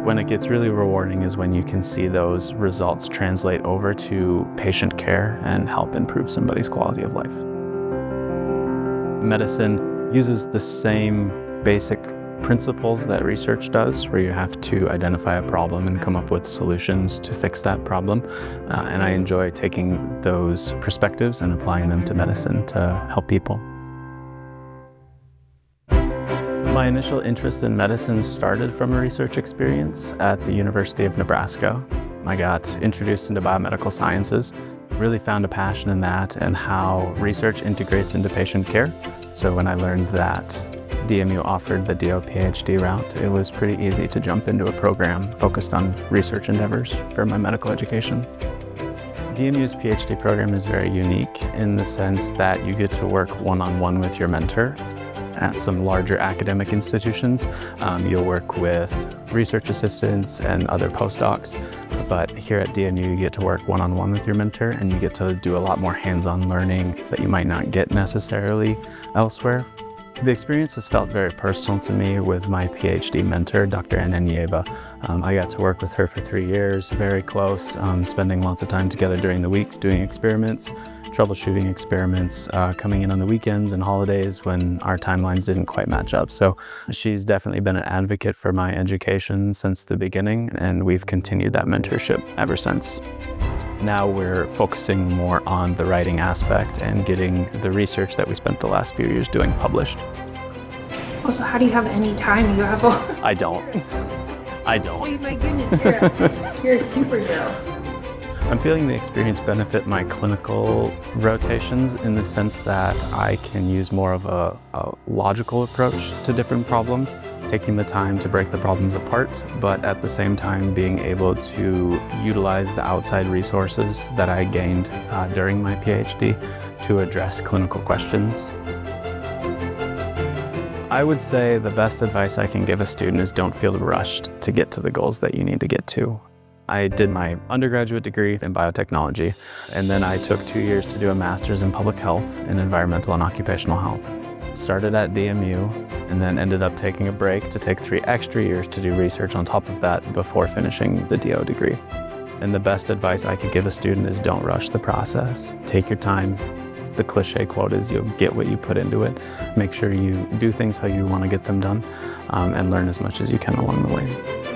When it gets really rewarding is when you can see those results translate over to patient care and help improve somebody's quality of life. Medicine uses the same basic principles that research does, where you have to identify a problem and come up with solutions to fix that problem. And I enjoy taking those perspectives and applying them to medicine to help people. My initial interest in medicine started from a research experience at the University of Nebraska. I got introduced into biomedical sciences, really found a passion in that and how research integrates into patient care. So when I learned that DMU offered the DO PhD route, it was pretty easy to jump into a program focused on research endeavors for my medical education. DMU's PhD program is very unique in the sense that you get to work one-on-one with your mentor. At some larger academic institutions, you'll work with research assistants and other postdocs, but here at DMU you get to work one-on-one with your mentor and you get to do a lot more hands-on learning that you might not get necessarily elsewhere. The experience has felt very personal to me with my PhD mentor, Dr. Ananieva. I got to work with her for 3 years, very close, spending lots of time together during the weeks doing experiments, troubleshooting experiments, coming in on the weekends and holidays when our timelines didn't quite match up. So she's definitely been an advocate for my education since the beginning, and we've continued that mentorship ever since. Now we're focusing more on the writing aspect and getting the research that we spent the last few years doing published. Also, how do you have any time? You have all... I don't. Oh my goodness, you're a superhero. I'm feeling the experience benefit my clinical rotations in the sense that I can use more of a logical approach to different problems, taking the time to break the problems apart, but at the same time being able to utilize the outside resources that I gained during my PhD to address clinical questions. I would say the best advice I can give a student is don't feel rushed to get to the goals that you need to get to. I did my undergraduate degree in biotechnology, and then I took 2 years to do a master's in public health in environmental and occupational health. Started at DMU, and then ended up taking a break to take 3 extra years to do research on top of that before finishing the DO degree. And the best advice I could give a student is don't rush the process. Take your time. The cliche quote is you'll get what you put into it. Make sure you do things how you want to get them done, and learn as much as you can along the way.